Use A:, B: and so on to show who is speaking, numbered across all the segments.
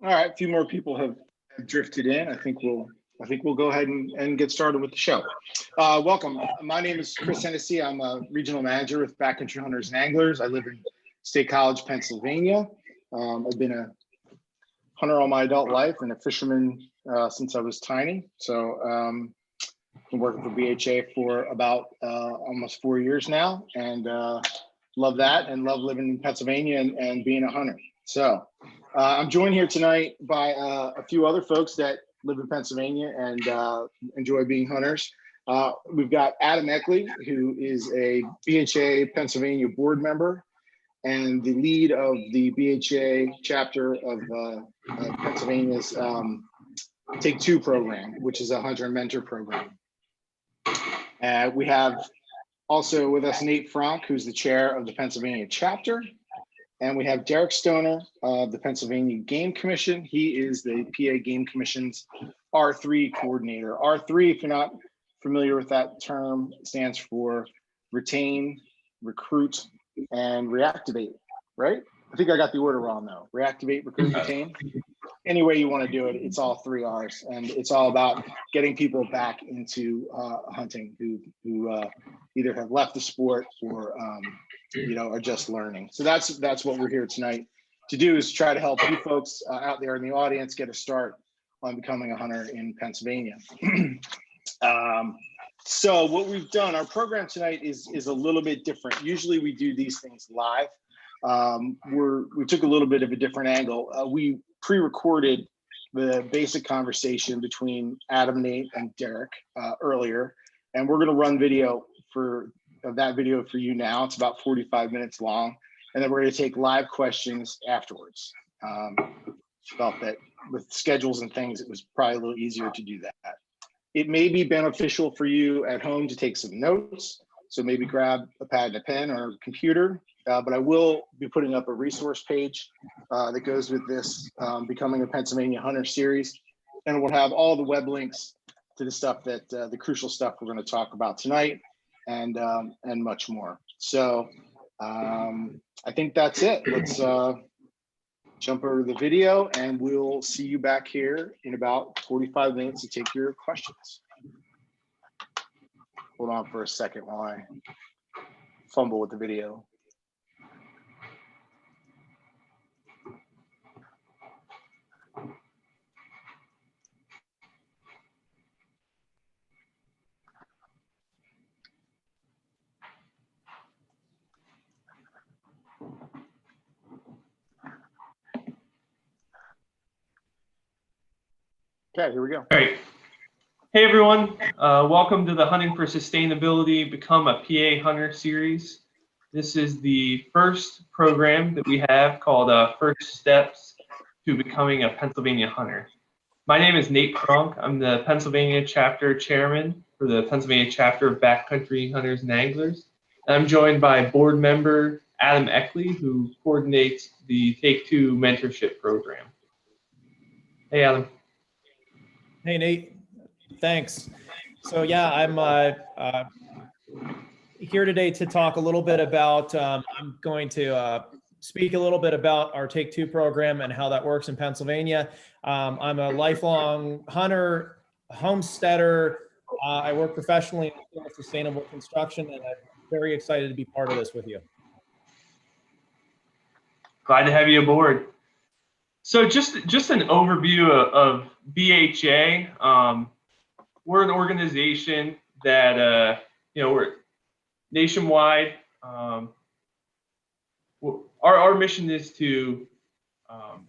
A: All right, a few more people have drifted in. I think we'll go ahead and get started with the show. Welcome. My name is Chris Hennessy. I'm a regional manager with Backcountry Hunters and Anglers. I live in State College, Pennsylvania. I've been a hunter all my adult life and a fisherman since I was tiny. So I've been working for BHA for about almost 4 years now, and love that and love living in Pennsylvania and being a hunter. So I'm joined here tonight by a few other folks that live in Pennsylvania and enjoy being hunters. We've got Adam Eckley, who is a BHA Pennsylvania board member and the lead of the BHA chapter of Pennsylvania's Take Two program, which is a hunter and mentor program. We have also with us Nate Frank, who's the chair of the Pennsylvania chapter. And we have Derek Stoner of the Pennsylvania Game Commission. He is the PA Game Commission's R3 coordinator. R3, if you're not familiar with that term, stands for retain, recruit, and reactivate, right? I think I got the order wrong though. Reactivate, recruit, retain. Any way you want to do it, it's all 3 R's, and it's all about getting people back into hunting who either have left the sport or are just learning. So that's what we're here tonight to do, is try to help you folks out there in the audience get a start on becoming a hunter in Pennsylvania. So what we've done, our program tonight is a little bit different. Usually we do these things live. We took a little bit of a different angle. We pre-recorded the basic conversation between Adam, Nate, and Derek earlier, and we're going to run that video for you now. It's about 45 minutes long, and then we're going to take live questions afterwards. Felt that with schedules and things, it was probably a little easier to do that. It may be beneficial for you at home to take some notes, so maybe grab a pad and a pen or a computer, but I will be putting up a resource page that goes with this Becoming a Pennsylvania Hunter series, and we'll have all the web links to the stuff that the crucial stuff we're going to talk about tonight, and much more. So I think that's it. Let's jump over to the video, and we'll see you back here in about 45 minutes to take your questions. Hold on for a second while I fumble with the video. Okay, here we go.
B: All right. Hey, everyone. Welcome to the Hunting for Sustainability Become a PA Hunter series. This is the first program that we have called First Steps to Becoming a Pennsylvania Hunter. My name is Nate Frank. I'm the Pennsylvania chapter chairman for the Pennsylvania chapter of Backcountry Hunters and Anglers. And I'm joined by board member Adam Eckley, who coordinates the Take Two mentorship program. Hey, Adam.
C: Hey, Nate. Thanks. So yeah, I'm here today to talk a little bit about, I'm going to speak a little bit about our Take Two program and how that works in Pennsylvania. I'm a lifelong hunter, homesteader. I work professionally in sustainable construction, and I'm very excited to be part of this with you.
B: Glad to have you aboard. So just an overview of BHA. We're an organization that we're nationwide. Our mission is to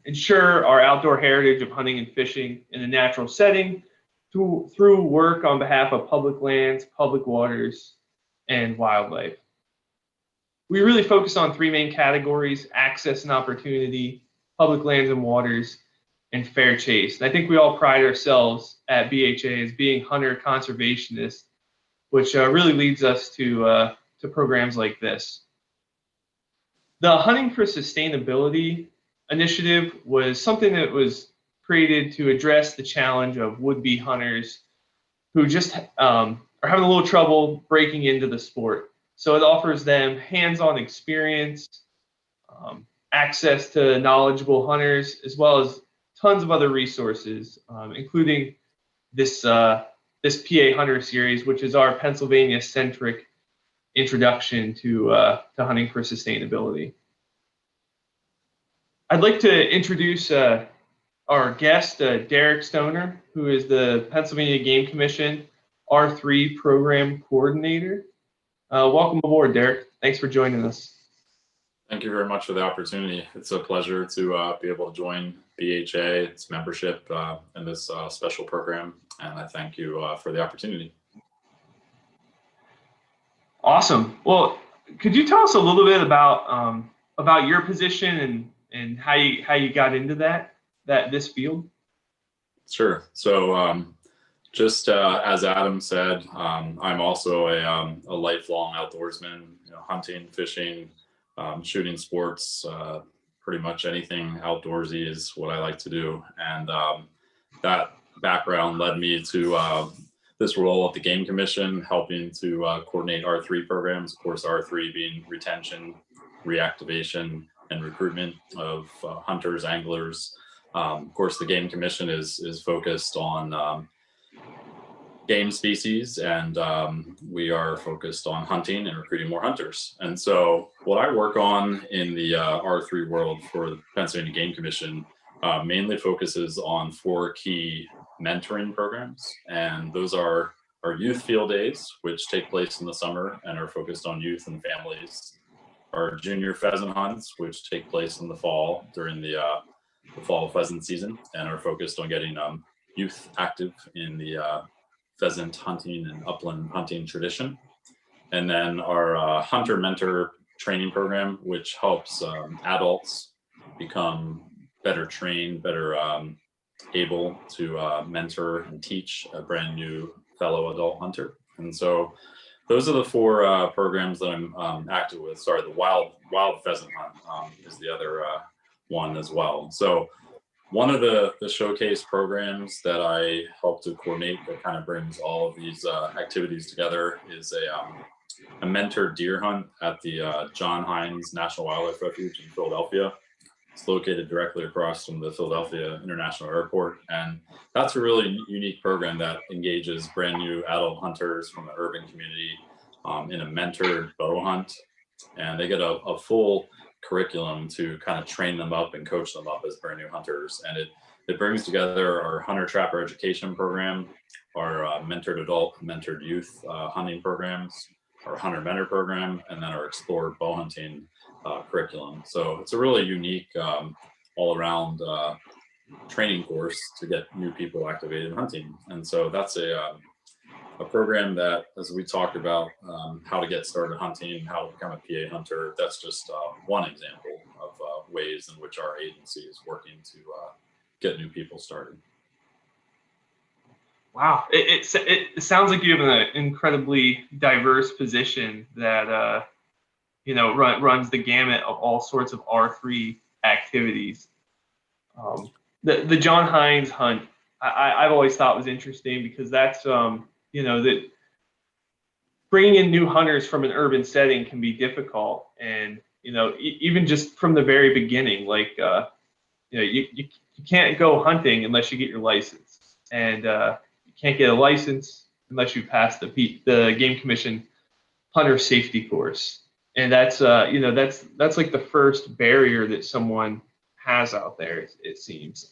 B: ensure our outdoor heritage of hunting and fishing in a natural setting through work on behalf of public lands, public waters, and wildlife. We really focus on 3 main categories: access and opportunity, public lands and waters, and fair chase. And I think we all pride ourselves at BHA as being hunter conservationists, which really leads us to programs like this. The Hunting for Sustainability initiative was something that was created to address the challenge of would-be hunters who just are having a little trouble breaking into the sport. So it offers them hands-on experience, access to knowledgeable hunters, as well as tons of other resources, including this PA Hunter series, which is our Pennsylvania-centric introduction to hunting for sustainability. I'd like to introduce our guest, Derek Stoner, who is the Pennsylvania Game Commission R3 Program Coordinator. Welcome aboard, Derek. Thanks for joining us.
D: Thank you very much for the opportunity. It's a pleasure to be able to join BHA, its membership in this special program, and I thank you for the opportunity.
B: Awesome. Well, could you tell us a little bit about your position and how you got into this field?
D: Sure. So just as Adam said, I'm also a lifelong outdoorsman. Hunting, fishing, shooting sports, pretty much anything outdoorsy is what I like to do. And that background led me to this role at the Game Commission, helping to coordinate R3 programs. Of course, R3 being retention, reactivation, and recruitment of hunters, anglers. Of course, the Game Commission is focused on game species, and we are focused on hunting and recruiting more hunters. And so what I work on in the R3 world for the Pennsylvania Game Commission mainly focuses on 4 key mentoring programs. And those are our youth field days, which take place in the summer and are focused on youth and families. Our junior pheasant hunts, which take place in the fall during the fall pheasant season and are focused on getting youth active in the pheasant hunting and upland hunting tradition. And then our hunter mentor training program, which helps adults become better trained, better able to mentor and teach a brand new fellow adult hunter. And so those are the 4 programs that I'm active with. Sorry, the wild pheasant hunt is the other one as well. So one of the showcase programs that I help to coordinate that kind of brings all of these activities together is a mentored deer hunt at the John Hines National Wildlife Refuge in Philadelphia. It's located directly across from the Philadelphia International Airport. And that's a really unique program that engages brand new adult hunters from the urban community in a mentored bow hunt. And they get a full curriculum to kind of train them up and coach them up as brand new hunters. And it brings together our hunter trapper education program, our mentored adult, mentored youth hunting programs, our hunter mentor program, and then our explorer bow hunting curriculum. So it's a really unique all around training course to get new people activated in hunting. And so that's a program that, as we talked about how to get started hunting, how to become a PA hunter, that's just one example of ways in which our agency is working to get new people started.
B: Wow, it sounds like you have an incredibly diverse position that runs the gamut of all sorts of R3 activities. The John Hines hunt, I've always thought was interesting because that's that bringing in new hunters from an urban setting can be difficult, and even just from the very beginning, like you can't go hunting unless you get your license, and you can't get a license unless you pass the Game Commission hunter safety course, and that's that's like the first barrier that someone has out there. It seems.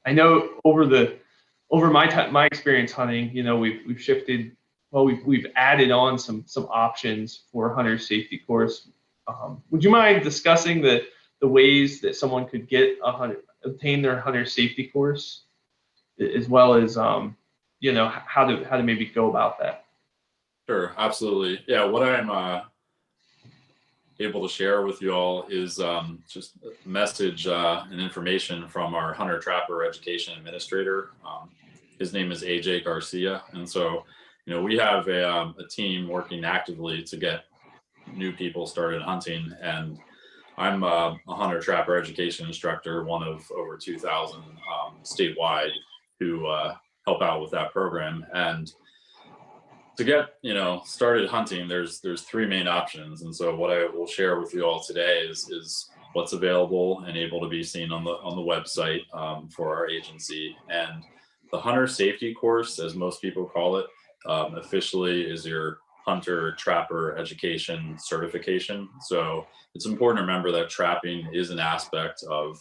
B: I know over my experience hunting, we've shifted. Well, we've added on some options for hunter safety course. Would you mind discussing the ways that someone could obtain their hunter safety course, as well as how to maybe go about that?
D: Sure, absolutely. Yeah, what I'm able to share with you all is just a message and information from our hunter trapper education administrator. His name is AJ Garcia, and so we have a team working actively to get new people started hunting, and I'm a hunter trapper education instructor, one of over 2,000 statewide who help out with that program. And to get started hunting, there's 3 main options. And so what I will share with you all today is what's available and able to be seen on the website for our agency. And the hunter safety course, as most people call it, officially is your hunter trapper education certification. So it's important to remember that trapping is an aspect of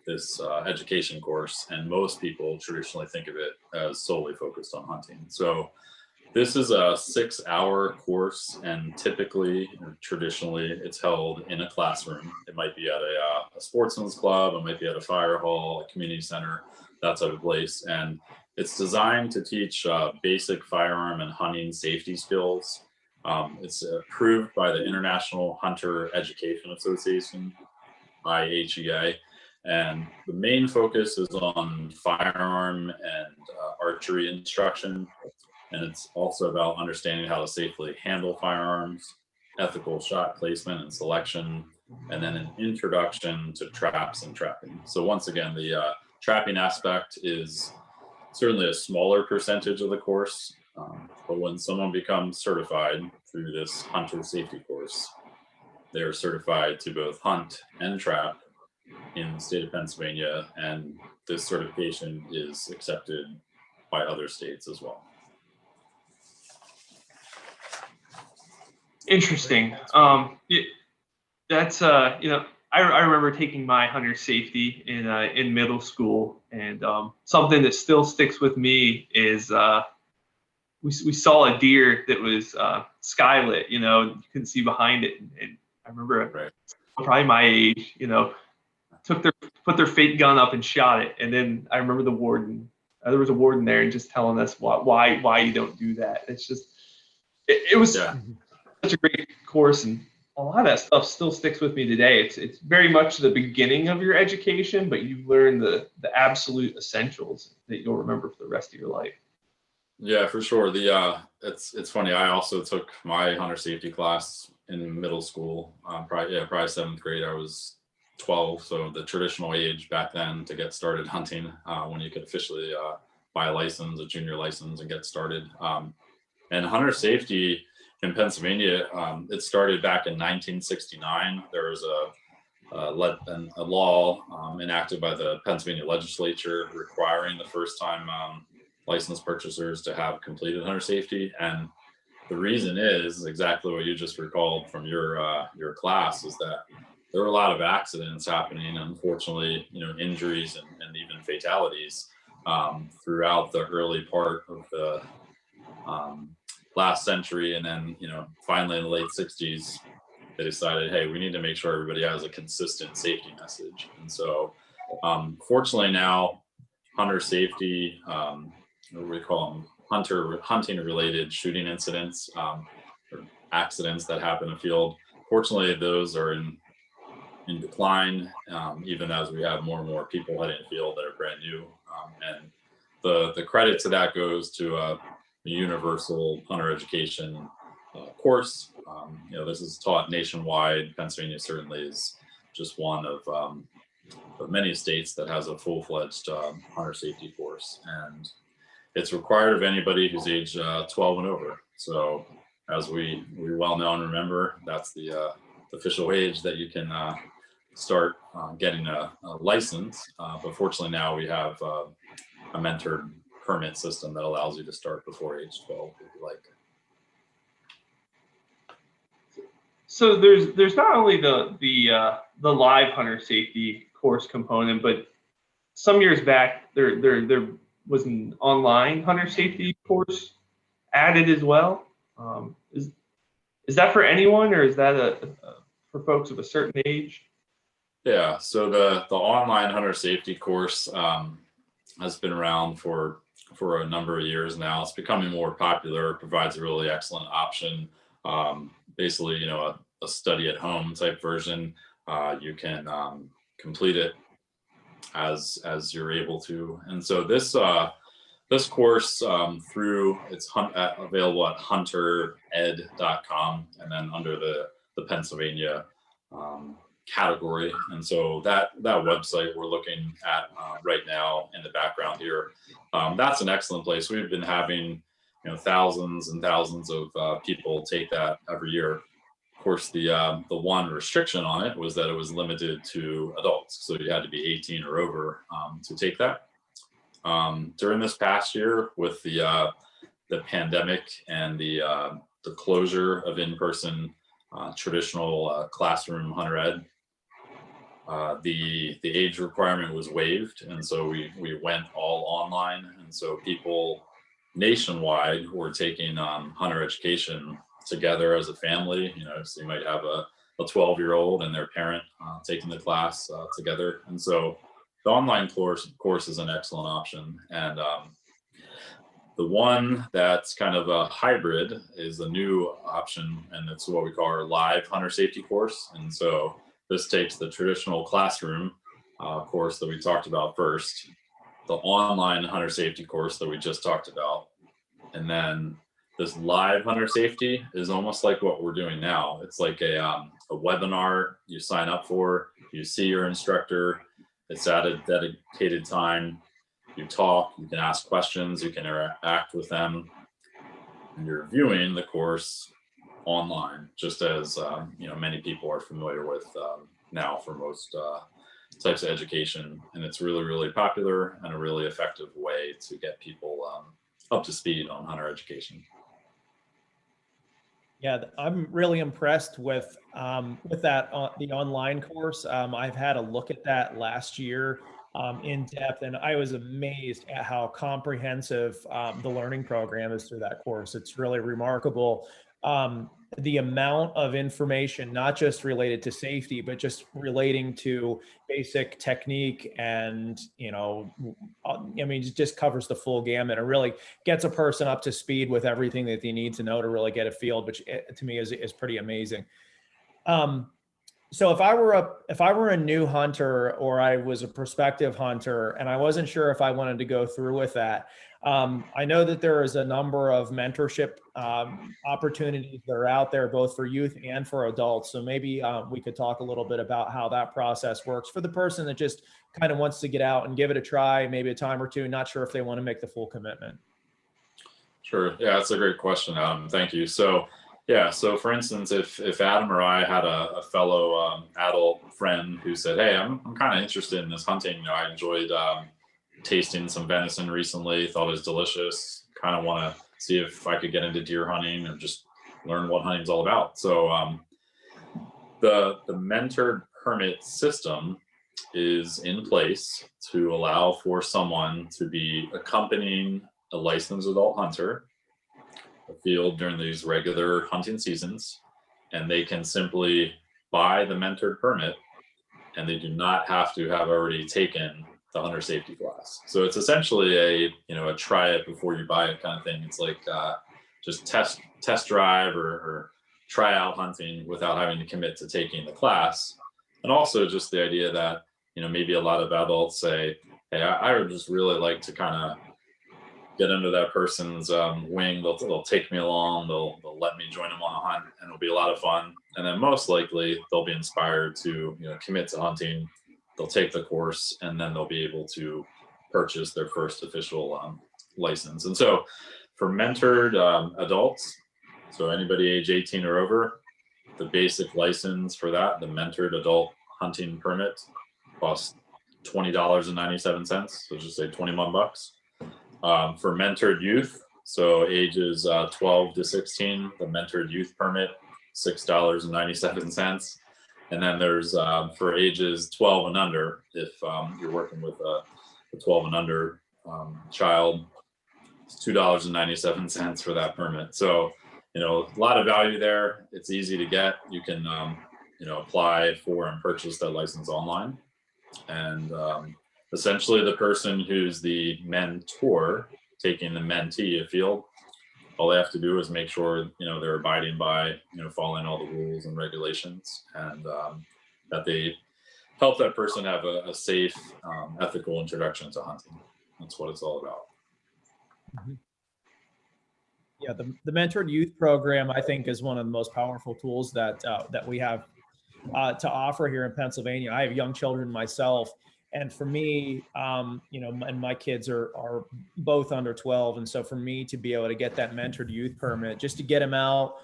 D: this education course, and most people traditionally think of it as solely focused on hunting. So this is a 6-hour course, and typically, or traditionally, it's held in a classroom. It might be at a sportsman's club, it might be at a fire hall, a community center, that type of place. And it's designed to teach basic firearm and hunting safety skills. It's approved by the International Hunter Education Association, IHEA. And the main focus is on firearm and archery instruction. And it's also about understanding how to safely handle firearms, ethical shot placement and selection, and then an introduction to traps and trapping. So once again, the trapping aspect is certainly a smaller percentage of the course, but when someone becomes certified through this hunter safety course, they're certified to both hunt and trap in the state of Pennsylvania, and this certification is accepted by other states as well.
B: Interesting. That's I remember taking my hunter safety in middle school, and something that still sticks with me is we saw a deer that was skylit. You couldn't see behind it, and I remember probably my age, put their fake gun up and shot it, and then I remember the warden. There was a warden there and just telling us why you don't do that. It's just it was such a great course, and a lot of that stuff still sticks with me today. It's very much the beginning of your education, but you learn the absolute essentials that you'll remember for the rest of your life.
D: Yeah, for sure. It's funny. I also took my hunter safety class in middle school. Probably 7th grade. I was 12, so the traditional age back then to get started hunting, when you could officially buy a license, a junior license, and get started. And hunter safety in Pennsylvania, it started back in 1969. There was a law enacted by the Pennsylvania legislature requiring the first-time licensed purchasers to have completed hunter safety. And the reason is exactly what you just recalled from your class, is that there were a lot of accidents happening, unfortunately, injuries and even fatalities throughout the early part of the last century. And then, finally in the late 60s, they decided, hey, we need to make sure everybody has a consistent safety message. And so, fortunately now, hunter safety, what we call them, hunting related shooting incidents, or accidents that happen in the field. Fortunately, those are in decline, even as we have more and more people heading in the field that are brand new. And the credit to that goes to a universal hunter education course. This is taught nationwide. Pennsylvania certainly is just one of many states that has a full-fledged hunter safety course, and it's required of anybody who's age 12 and over. So as we well know and remember, that's the official age that you can start getting a license. But fortunately now we have a mentored permit system that allows you to start before age 12 if you like.
B: So there's not only the live hunter safety course component, but some years back there was an online hunter safety course added as well. Is that for anyone, or is that for folks of a certain age?
D: Yeah, so the online hunter safety course has been around for a number of years now. It's becoming more popular, provides a really excellent option. Basically, a study at home type version. You can complete it as you're able to. And so this course it's available at huntered.com, and then under the Pennsylvania category. And so that website we're looking at right now in the background here, that's an excellent place. We've been having thousands and thousands of people take that every year. Of course, the one restriction on it was that it was limited to adults, so you had to be 18 or over to take that. During this past year, with the pandemic and the closure of in-person traditional classroom hunter ed, the age requirement was waived, and so we went all online, and so people nationwide were taking hunter education together as a family. So you might have a 12-year-old and their parent taking the class together, and so the online course, of course, is an excellent option. And the one that's kind of a hybrid is a new option, and it's what we call our live hunter safety course. And so this takes the traditional classroom course that we talked about first, the online hunter safety course that we just talked about, and then this live hunter safety is almost like what we're doing now. It's like a webinar you sign up for, you see your instructor, it's at a dedicated time, you talk, you can ask questions, you can interact with them, and you're viewing the course online, just as many people are familiar with now for most types of education. And it's really, really popular and a really effective way to get people up to speed on hunter education.
C: Yeah, I'm really impressed with that the online course. I've had a look at that last year in depth, and I was amazed at how comprehensive the learning program is through that course. It's really remarkable. The amount of information, not just related to safety, but just relating to basic technique, and it just covers the full gamut. It really gets a person up to speed with everything that they need to know to really get a field, which to me is pretty amazing. So if I were a new hunter, or I was a prospective hunter, and I wasn't sure if I wanted to go through with that, I know that there is a number of mentorship opportunities that are out there, both for youth and for adults. So maybe we could talk a little bit about how that process works for the person that just kind of wants to get out and give it a try, maybe a time or two, not sure if they want to make the full commitment.
D: Sure. Yeah, that's a great question, Adam. Thank you. So for instance, if Adam or I had a fellow adult friend who said, "Hey, I'm kind of interested in this hunting. I enjoyed tasting some venison recently, thought it was delicious, kind of want to see if I could get into deer hunting or just learn what hunting's all about." So the mentored permit system is in place to allow for someone to be accompanying a licensed adult hunter a field during these regular hunting seasons, and they can simply buy the mentored permit, and they do not have to have already taken the hunter safety class. So it's essentially a try it before you buy it kind of thing. It's like just test drive or try out hunting without having to commit to taking the class. And also just the idea that maybe a lot of adults say, "Hey, I would just really like to kind of get under that person's wing. They'll take me along. They'll let me join them on a hunt, and it'll be a lot of fun. And then most likely they'll be inspired to commit to hunting. They'll take the course, and then they'll be able to purchase their first official license." And so for mentored adults, so anybody age 18 or over, the basic license for that, the mentored adult hunting permit, costs $20.97. So just say 21 bucks. For mentored youth, so ages 12 to 16, the mentored youth permit, $6.97. And then there's for ages 12 and under, if you're working with a 12 and under child, it's $2.97 for that permit. So, a lot of value there. It's easy to get. You can, apply for and purchase that license online. And essentially the person who's the mentor taking the mentee afield, all they have to do is make sure they're abiding by following all the rules and regulations, and that they help that person have a safe, ethical introduction to hunting. That's what it's all about.
C: Mm-hmm. Yeah, the mentored youth program, I think, is one of the most powerful tools that we have to offer here in Pennsylvania. I have young children myself, and for me, and my kids are both under 12, and so for me to be able to get that mentored youth permit, just to get them out,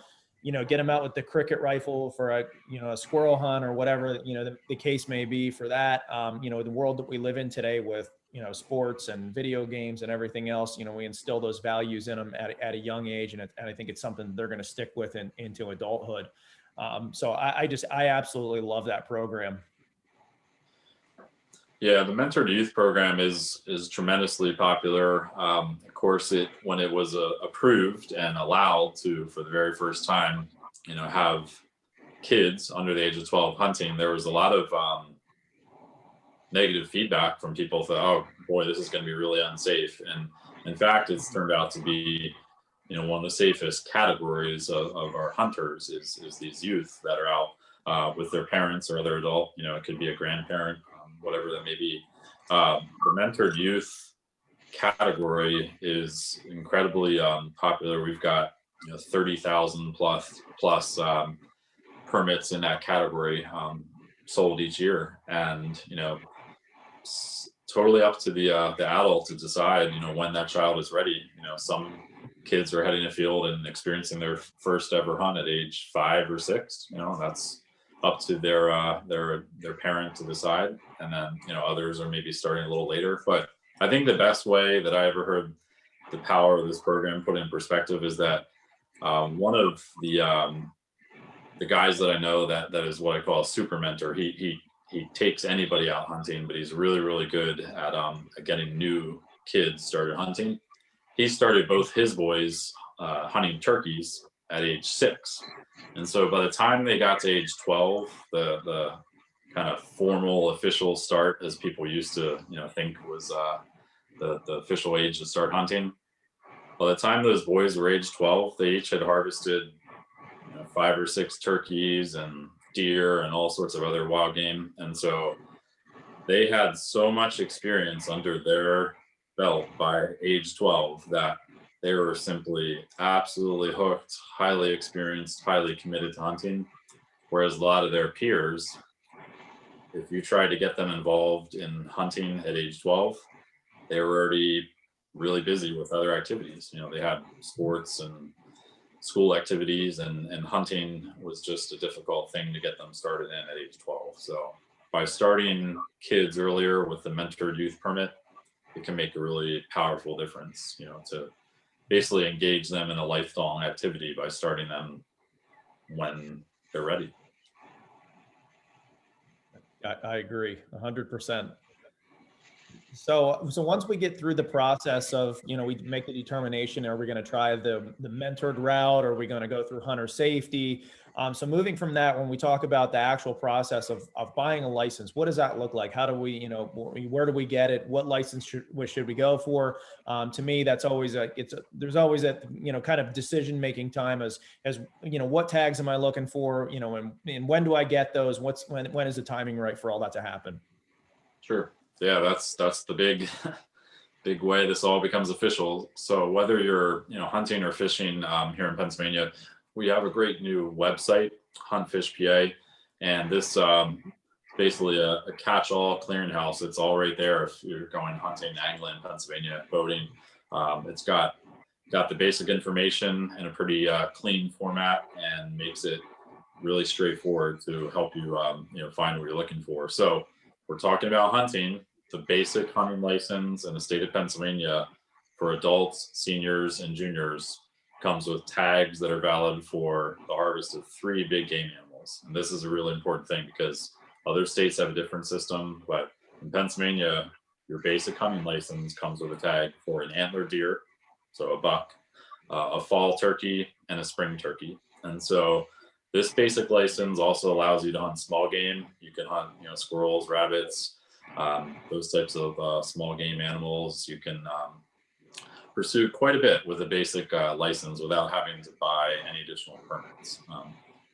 C: get them out with the cricket rifle for a squirrel hunt or whatever, the case may be for that. The world that we live in today with, sports and video games and everything else, we instill those values in them at a young age. And I think it's something they're going to stick with into adulthood. So I absolutely love that program.
D: Yeah, the Mentored Youth program is tremendously popular. Of course, when it was approved and allowed to, for the very first time, have kids under the age of 12 hunting, there was a lot of negative feedback from people. Thought, oh boy, this is going to be really unsafe. And in fact, it's turned out to be, one of the safest categories of our hunters is these youth that are out with their parents or other adult. It could be a grandparent, whatever that may be. The mentored youth category is incredibly popular. We've got 30,000 plus permits in that category sold each year, and it's totally up to the adult to decide when that child is ready. Some kids are heading afield and experiencing their first ever hunt at age 5 or 6. That's up to their parent to decide, and then others are maybe starting a little later. But I think the best way that I ever heard the power of this program put in perspective is that one of the guys that I know that is what I call a super mentor. He takes anybody out hunting, but he's really, really good at getting new kids started hunting. He started both his boys hunting turkeys at age 6. And so by the time they got to age 12, the kind of formal official start, as people used to think was the official age to start hunting, by the time those boys were age 12, they each had harvested 5 or 6 turkeys and deer and all sorts of other wild game. And so they had so much experience under their belt by age 12 that they were simply absolutely hooked, highly experienced, highly committed to hunting. Whereas a lot of their peers, if you tried to get them involved in hunting at age 12, they were already really busy with other activities. They had sports and school activities, and hunting was just a difficult thing to get them started in at age 12. So by starting kids earlier with the mentored youth permit, it can make a really powerful difference, to basically engage them in a lifelong activity by starting them when they're ready.
C: I agree 100%. So once we get through the process of, we make the determination, are we going to try the mentored route, or are we going to go through hunter safety? So moving from that, when we talk about the actual process of buying a license, what does that look like? How do we, where do we get it? What license should we go for? To me, that's always there's always that, kind of decision-making time as what tags am I looking for? And when do I get those? When is the timing right for all that to happen?
D: Sure. Yeah, that's the big way this all becomes official. So whether you're hunting or fishing here in Pennsylvania, we have a great new website, Hunt Fish PA, and this basically a catch-all clearinghouse. It's all right there if you're going hunting, angling, Pennsylvania, boating. It's got the basic information in a pretty clean format, and makes it really straightforward to help you find what you're looking for. So we're talking about hunting. The basic hunting license in the state of Pennsylvania for adults, seniors, and juniors comes with tags that are valid for the harvest of 3 big game animals. And this is a really important thing because other states have a different system, but in Pennsylvania, your basic hunting license comes with a tag for an antler deer, so a buck, a fall turkey, and a spring turkey. And so this basic license also allows you to hunt small game. You can hunt, squirrels, rabbits, those types of small game animals. You can pursue quite a bit with a basic license without having to buy any additional permits.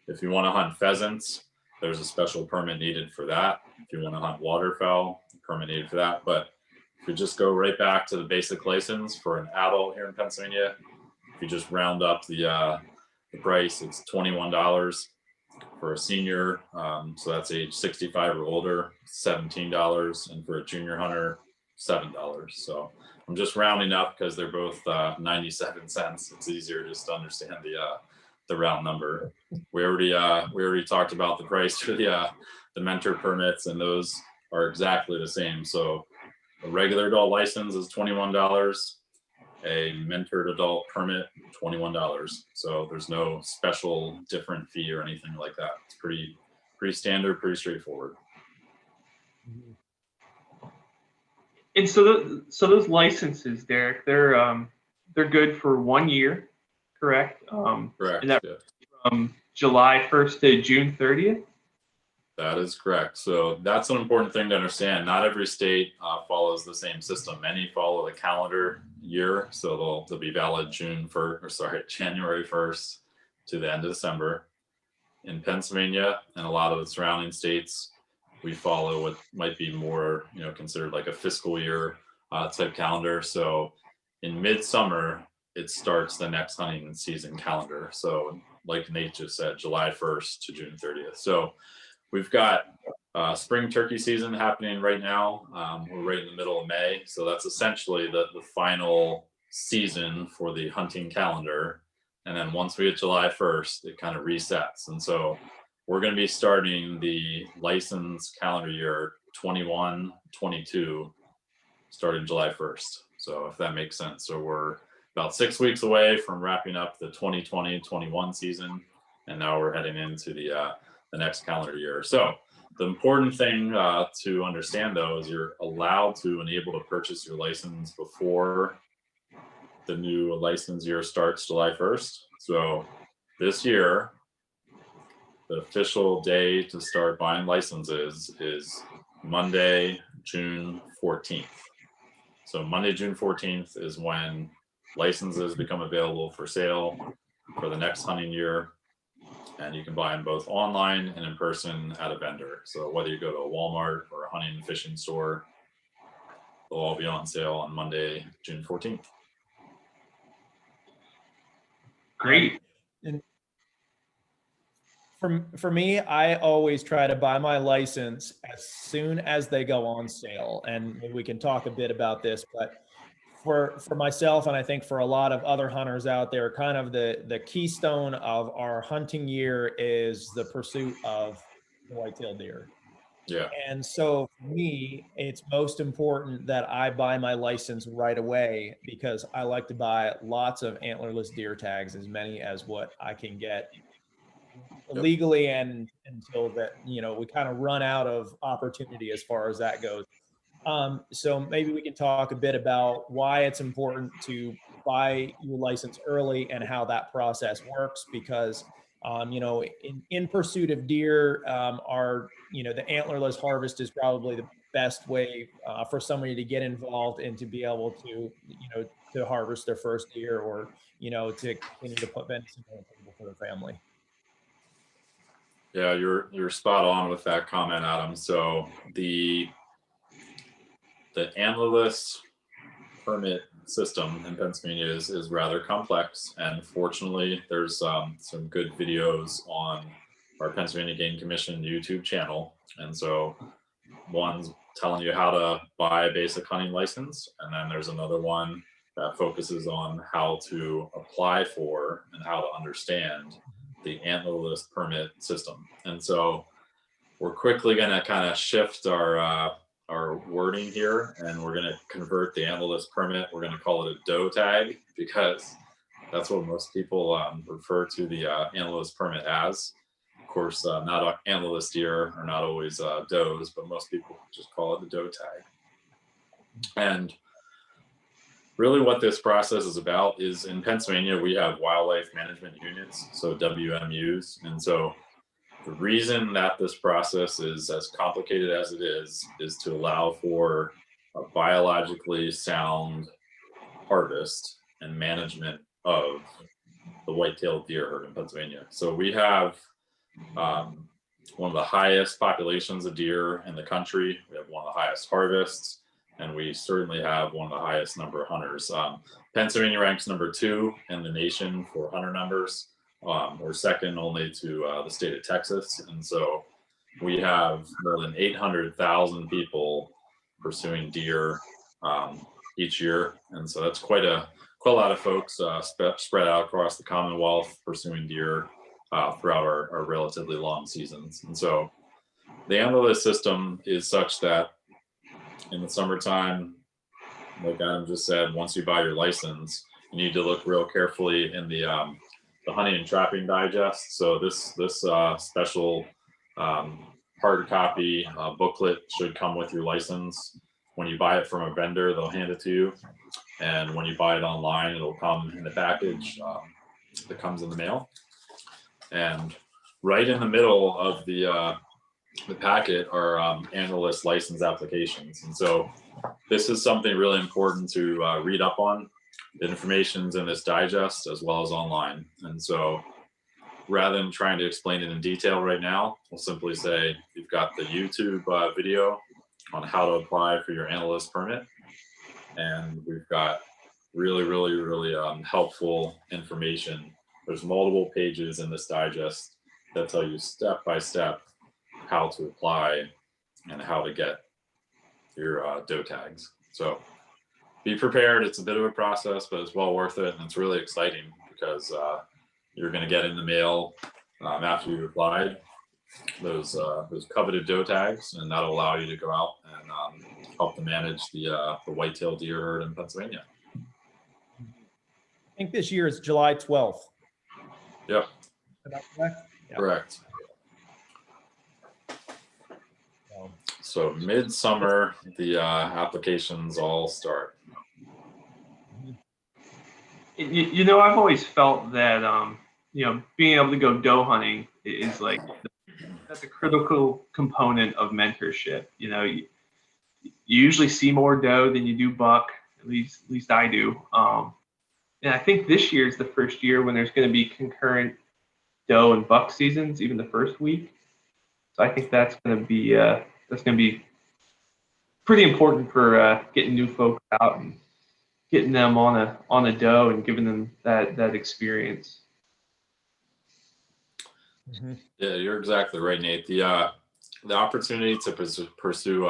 D: If you want to hunt pheasants, there's a special permit needed for that. If you want to hunt waterfowl, a permit needed for that. But if you just go right back to the basic license for an adult here in Pennsylvania, if you just round up the price, it's $21. For a senior, so that's age 65 or older, $17, and for a junior hunter, $7. So I'm just rounding up because they're both 97 cents. It's easier just to understand the round number. We already talked about the price for the mentor permits, and those are exactly the same. So a regular adult license is $21. A mentored adult permit, $21. So there's no special different fee or anything like that. It's pretty standard, pretty straightforward.
B: And so those licenses, Derek, they're good for 1 year, correct?
D: Correct.
B: And that
D: Yeah.
B: from July 1st to June 30th.
D: That is correct. So that's an important thing to understand. Not every state follows the same system. Many follow the calendar year, so they'll be valid January 1st to the end of December. In Pennsylvania and a lot of the surrounding states, we follow what might be more, considered like a fiscal year type calendar. So in midsummer, it starts the next hunting season calendar. So like Nate just said, July 1st to June 30th. So we've got spring turkey season happening right now. We're right in the middle of May. So that's essentially the final season for the hunting calendar. And then once we hit July 1st, it kind of resets. And so we're going to be starting the license calendar year 21-22 starting July 1st. So if that makes sense. So we're about 6 weeks away from wrapping up the 2020-21 season. And now we're heading into the next calendar year. So the important thing to understand, though, is you're allowed to and able to purchase your license before the new license year starts July 1st. So this year, the official day to start buying licenses is Monday, June 14th. So Monday, June 14th is when licenses become available for sale for the next hunting year. And you can buy them both online and in person at a vendor. So whether you go to a Walmart or a hunting and fishing store, they'll all be on sale on Monday, June 14th.
B: Great.
C: And for me, I always try to buy my license as soon as they go on sale. And maybe we can talk a bit about this, but for myself, and I think for a lot of other hunters out there, kind of the keystone of our hunting year is the pursuit of the white-tailed deer.
D: Yeah.
C: And so for me, it's most important that I buy my license right away, because I like to buy lots of antlerless deer tags, as many as what I can get legally, and until that, we kind of run out of opportunity as far as that goes. So maybe we can talk a bit about why it's important to buy your license early and how that process works, because in pursuit of deer, the antlerless harvest is probably the best way for somebody to get involved and to be able to, to harvest their first deer, or, to continue to put venison on the table for their family.
D: Yeah, you're spot on with that comment, Adam. So the antlerless permit system in Pennsylvania is rather complex, and fortunately there's some good videos on our Pennsylvania Game Commission YouTube channel. And so one's telling you how to buy a basic hunting license, and then there's another one that focuses on how to apply for and how to understand the antlerless permit system. And so we're quickly going to kind of shift our wording here, and we're going to convert the antlerless permit. We're going to call it a doe tag, because that's what most people refer to the antlerless permit as. Of course, not antlerless deer are not always does, but most people just call it the doe tag. And really what this process is about is, in Pennsylvania, we have wildlife management units, so WMUs. And so the reason that this process is as complicated as it is to allow for a biologically sound harvest and management of the white-tailed deer herd in Pennsylvania. So we have one of the highest populations of deer in the country. We have one of the highest harvests, and we certainly have one of the highest number of hunters. Pennsylvania ranks number 2 in the nation for hunter numbers. We're second only to the state of Texas. And so we have more than 800,000 people pursuing deer each year. And so that's quite a quite a lot of folks spread out across the Commonwealth pursuing deer throughout our relatively long seasons. And so the antlerless system is such that in the summertime, like Adam just said, once you buy your license, you need to look real carefully in the hunting and trapping digest. So this special hard copy booklet should come with your license. When you buy it from a vendor, they'll hand it to you, and when you buy it online, it'll come in a package that comes in the mail. And right in the middle of the packet are antlerless license applications. And so this is something really important to read up on. The information's in this digest as well as online. And so rather than trying to explain it in detail right now, we'll simply say you've got the YouTube video on how to apply for your antlerless permit. And we've got really helpful information. There's multiple pages in this digest that tell you step by step how to apply and how to get your doe tags. So be prepared. It's a bit of a process, but it's well worth it, and it's really exciting because you're going to get in the mail after you applied those coveted doe tags, and that'll allow you to go out and help to manage the whitetail deer herd in Pennsylvania.
C: I think this year is July 12th.
D: Yep.
C: Is that correct? Yeah.
D: Correct. So midsummer, the applications all start.
B: I've always felt that being able to go doe hunting is like that's a critical component of mentorship. You usually see more doe than you do buck. At least I do. And I think this year is the first year when there's going to be concurrent doe and buck seasons, even the first week. So I think that's going to be pretty important for getting new folks out and getting them on a doe and giving them that experience.
C: Mm-hmm.
D: Yeah, you're exactly right, Nate. The opportunity to pursue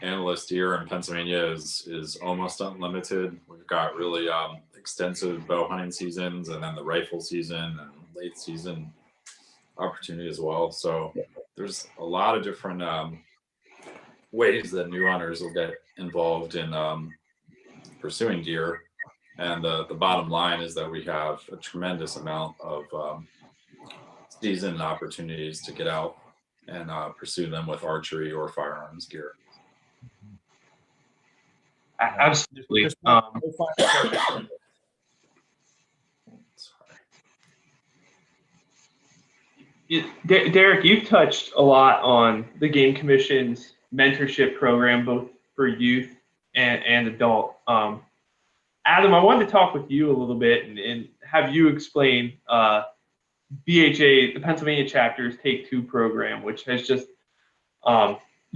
D: antlerless deer in Pennsylvania is almost unlimited. We've got really extensive bow hunting seasons, and then the rifle season and late season opportunity as well. So there's a lot of different ways that new hunters will get involved in pursuing deer. And the bottom line is that we have a tremendous amount of season opportunities to get out and pursue them with archery or firearms gear.
B: Absolutely. Derek, you've touched a lot on the Game Commission's mentorship program, both for youth and adult. Adam, I wanted to talk with you a little bit and have you explain BHA, the Pennsylvania chapter's Take Two program, which has just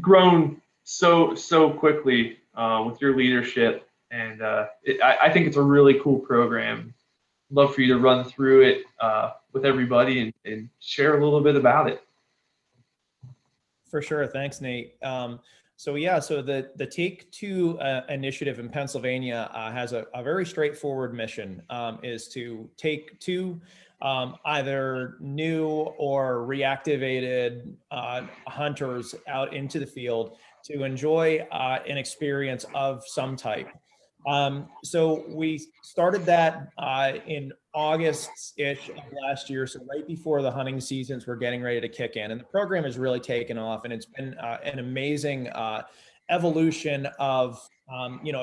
B: grown so quickly with your leadership. And I think it's a really cool program. Love for you to run through it with everybody and share a little bit about it.
C: For sure. Thanks, Nate. So the Take Two initiative in Pennsylvania has a very straightforward mission, is to take two either new or reactivated hunters out into the field to enjoy an experience of some type. So we started that in August-ish of last year, so right before the hunting seasons were getting ready to kick in. And the program has really taken off, and it's been an amazing evolution of,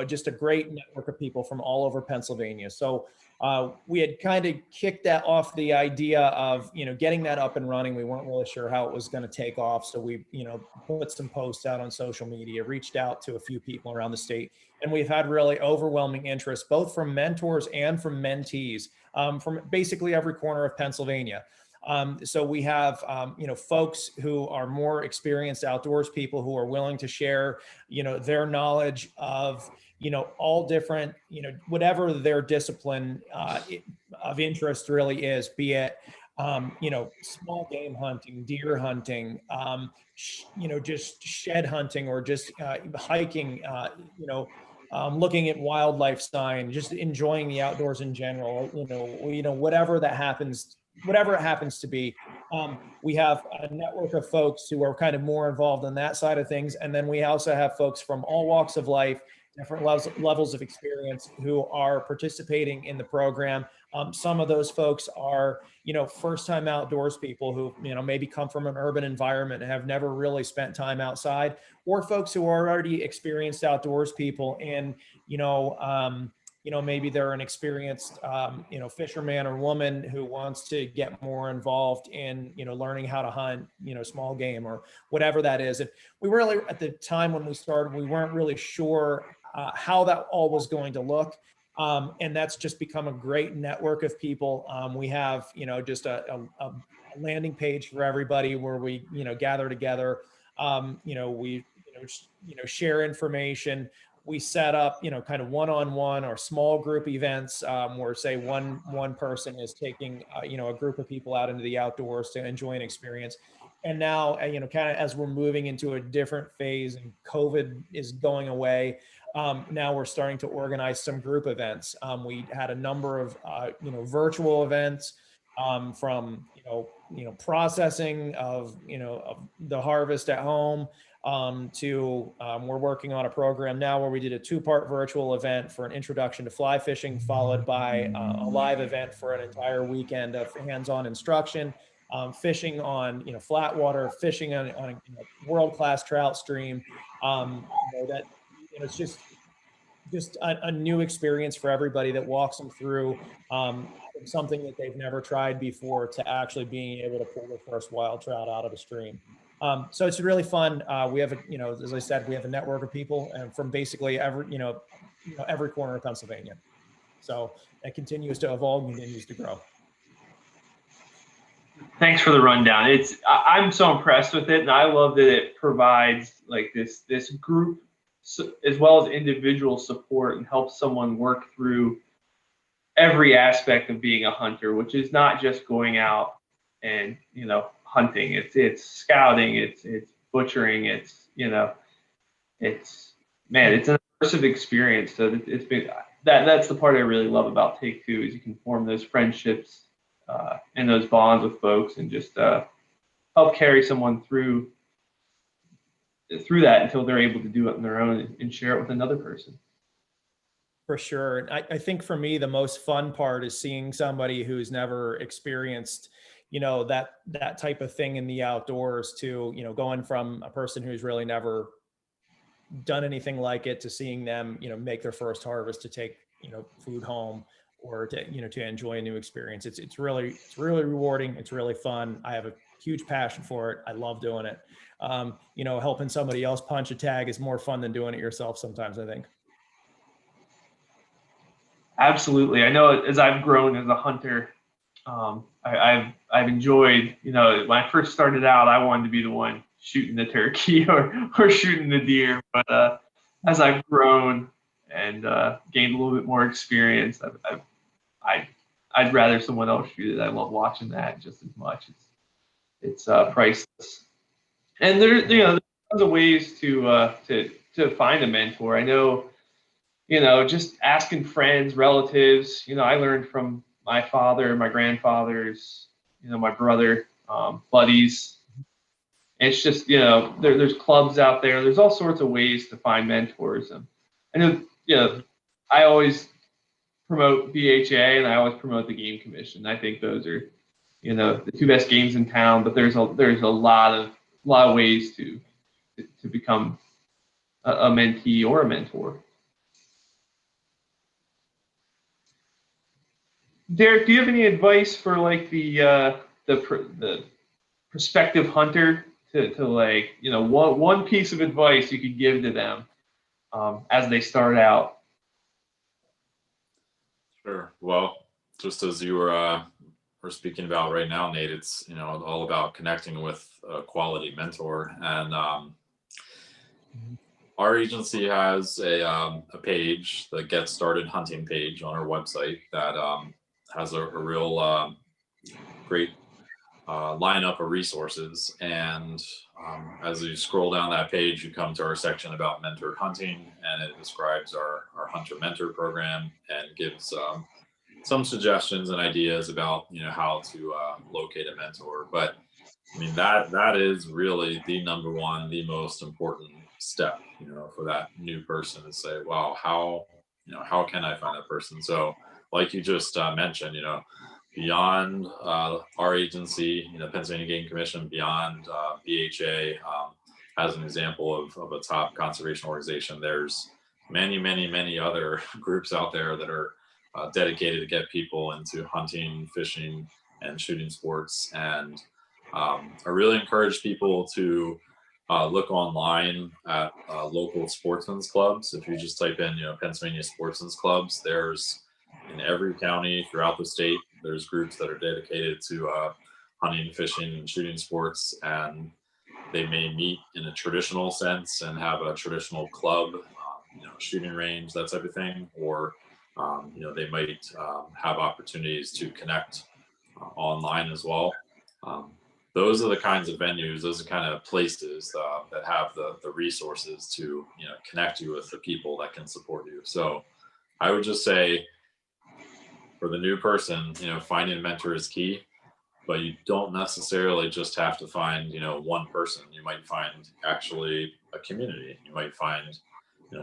C: just a great network of people from all over Pennsylvania. So we had kind of kicked that off, the idea of, getting that up and running. We weren't really sure how it was going to take off. So we, put some posts out on social media, reached out to a few people around the state, and we've had really overwhelming interest, both from mentors and from mentees, from basically every corner of Pennsylvania. So we have, folks who are more experienced outdoors people who are willing to share, their knowledge of, all different, whatever their discipline of interest really is, be it, small game hunting, deer hunting, just shed hunting, or just hiking, looking at wildlife sign, just enjoying the outdoors in general, whatever it happens to be. We have a network of folks who are kind of more involved in that side of things. And then we also have folks from all walks of life, different levels of experience who are participating in the program. Some of those folks are, first time outdoors people who, maybe come from an urban environment and have never really spent time outside, or folks who are already experienced outdoors people and, maybe they're an experienced, fisherman or woman who wants to get more involved in, learning how to hunt, small game or whatever that is. And we really, at the time when we started, we weren't really sure how that all was going to look. And that's just become a great network of people. We have, just a landing page for everybody where we, gather together. We, share information. We set up, kind of one-on-one or small group events where, say, one person is taking, a group of people out into the outdoors to enjoy an experience. And now, kind of as we're moving into a different phase and COVID is going away, now we're starting to organize some group events. We had a number of, virtual events from, processing of the harvest at home to we're working on a program now where we did a 2-part virtual event for an introduction to fly fishing, followed by a live event for an entire weekend of hands-on instruction. Fishing on, flat water, fishing on a world-class trout stream. That it's just a new experience for everybody that walks them through something that they've never tried before to actually being able to pull their first wild trout out of the stream. So it's really fun. We have, as I said, we have a network of people and from basically every corner of Pennsylvania. So it continues to evolve and continues to grow.
B: Thanks for the rundown. I'm so impressed with it, and I love that it provides like this group as well as individual support and helps someone work through every aspect of being a hunter, which is not just going out and hunting. It's scouting, it's butchering, it's an immersive experience. So it's been that's the part I really love about Take Two is you can form those friendships and those bonds with folks and just help carry someone through that until they're able to do it on their own and share it with another person.
C: For sure. And I think for me, the most fun part is seeing somebody who's never experienced, that type of thing in the outdoors to, going from a person who's really never done anything like it to seeing them, make their first harvest to take, food home or to enjoy a new experience. It's really rewarding. It's really fun. I have a huge passion for it. I love doing it. Helping somebody else punch a tag is more fun than doing it yourself sometimes, I think.
B: Absolutely. I know as I've grown as a hunter, I've enjoyed, when I first started out, I wanted to be the one shooting the turkey or shooting the deer. But as I've grown and gained a little bit more experience, I'd rather someone else shoot it. I love watching that just as much. It's priceless. And there's tons of ways to find a mentor. I know, just asking friends, relatives. I learned from my father, my grandfathers, my brother, buddies. It's just, there's clubs out there. There's all sorts of ways to find mentors. And I know, I always promote BHA and I always promote the Game Commission. I think those are, the 2 best games in town. But there's a lot of ways to become a mentee or a mentor. Derek, do you have any advice for like the prospective hunter to like, one piece of advice you could give to them as they start out?
D: Sure. Well, just as you were speaking about right now, Nate, it's all about connecting with a quality mentor. And our agency has a page, the Get Started Hunting page on our website that has a real great lineup of resources. And as you scroll down that page, you come to our section about mentored hunting, and it describes our hunter mentor program and gives some suggestions and ideas about how to locate a mentor. But I mean that is really the number one, the most important step, for that new person to say, wow, how can I find that person? So like you just mentioned, beyond our agency, Pennsylvania Game Commission, beyond BHA, as an example of a top conservation organization, there's many other groups out there that are dedicated to get people into hunting, fishing, and shooting sports. And I really encourage people to look online at local sportsmen's clubs. If you just type in, Pennsylvania sportsmen's clubs, there's in every county throughout the state, there's groups that are dedicated to hunting, fishing, and shooting sports. And they may meet in a traditional sense and have a traditional club, shooting range, that type of thing. Or, they might have opportunities to connect online as well. Those are the kinds of venues, those are kind of places that have the resources to, connect you with the people that can support you. So I would just say, for the new person, finding a mentor is key, but you don't necessarily just have to find, one person. You might find actually a community. You might find,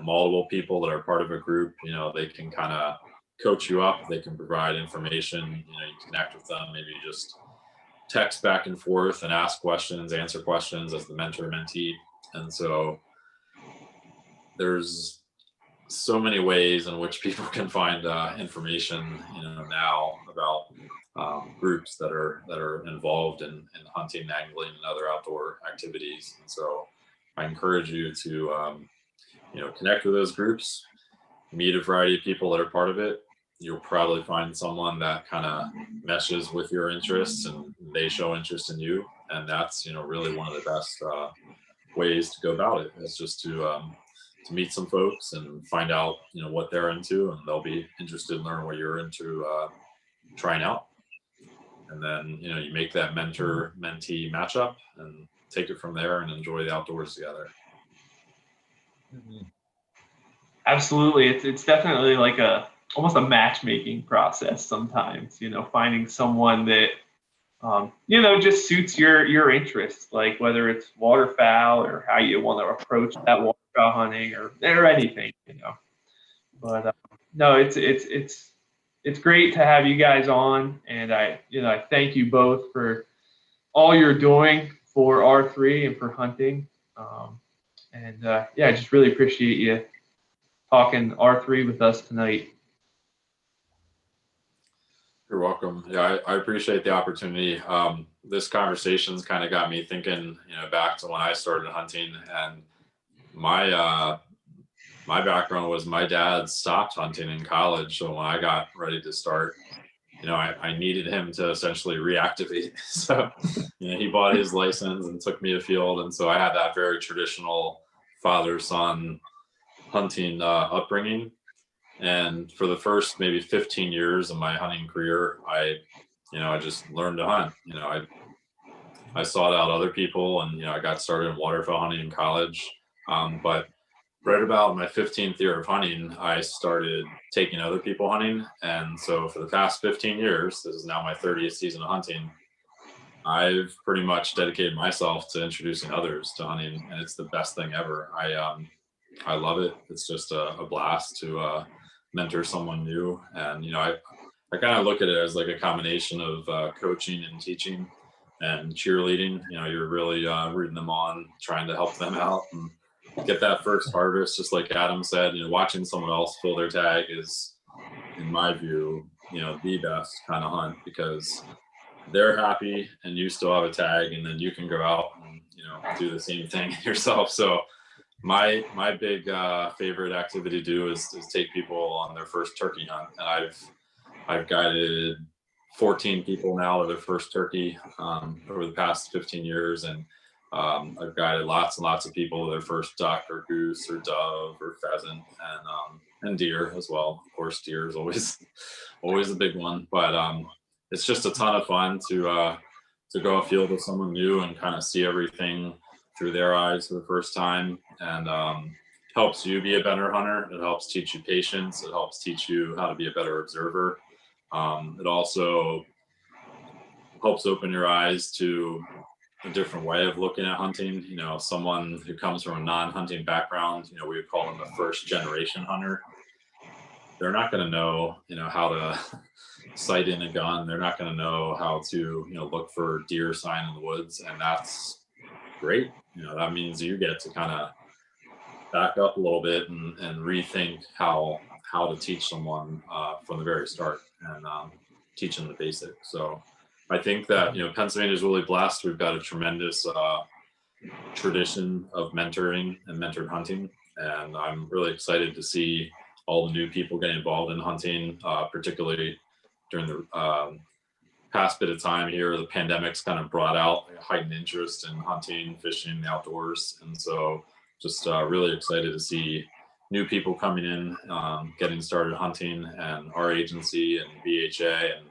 D: multiple people that are part of a group. They can kind of coach you up. They can provide information. You connect with them. Maybe you just text back and forth and ask questions, answer questions as the mentor mentee. And so there's so many ways in which people can find information, now about groups that are involved in hunting, angling, and other outdoor activities. And so I encourage you to, connect with those groups, meet a variety of people that are part of it. You'll probably find someone that kind of meshes with your interests and they show interest in you. And that's, really one of the best ways to go about it, is just to meet some folks and find out, what they're into, and they'll be interested in learning what you're into, trying out. And then, you make that mentor mentee matchup and take it from there and enjoy the outdoors together.
B: Absolutely. It's definitely like almost a matchmaking process sometimes, finding someone that, just suits your interests, like whether it's waterfowl or how you want to approach that waterfowl hunting or anything, But no, it's great to have you guys on, and I thank you both for all you're doing for R3 and for hunting. I just really appreciate you talking R3 with us tonight.
D: You're welcome. Yeah, I appreciate the opportunity. This conversation's kind of got me thinking, back to when I started hunting, and my background was my dad stopped hunting in college. So when I got ready to start, I needed him to essentially reactivate. So, he bought his license and took me to field. And so I had that very traditional father-son hunting upbringing. And for the first maybe 15 years of my hunting career, I just learned to hunt. I sought out other people, and, I got started in waterfowl hunting in college. But right about my 15th year of hunting, I started taking other people hunting. And so for the past 15 years, this is now my 30th season of hunting, I've pretty much dedicated myself to introducing others to hunting. And it's the best thing ever. I love it. It's just a blast to mentor someone new. And, I kind of look at it as like a combination of coaching and teaching and cheerleading. You're really rooting them on, trying to help them out and get that first harvest. Just like Adam said, watching someone else fill their tag is, in my view, the best kind of hunt, because they're happy and you still have a tag, and then you can go out and do the same thing yourself. So my big favorite activity to do is take people on their first turkey hunt, and I've guided 14 people now to their first turkey over the past 15 years, and I've guided lots and lots of people to their first duck or goose or dove or pheasant, and deer as well. Of course, deer is always a big one, but it's just a ton of fun to to go afield with someone new and kind of see everything through their eyes for the first time, and helps you be a better hunter. It helps teach you patience. It helps teach you how to be a better observer. It also helps open your eyes to a different way of looking at hunting. You know, someone who comes from a non-hunting background, you know, we would call them a first generation hunter. They're not going to know, you know, how to sight in a gun. They're not going to know how to, you know, look for deer sign in the woods. And that's great. You know, that means you get to kind of back up a little bit and rethink how to teach someone from the very start, and teach them the basics. So I think that, you know, Pennsylvania is really blessed. We've got a tremendous tradition of mentoring and mentored hunting, and I'm really excited to see all the new people getting involved in hunting, particularly during the past bit of time here. The pandemic's kind of brought out a heightened interest in hunting, fishing, the outdoors, and so just really excited to see new people coming in, getting started hunting, and our agency and BHA and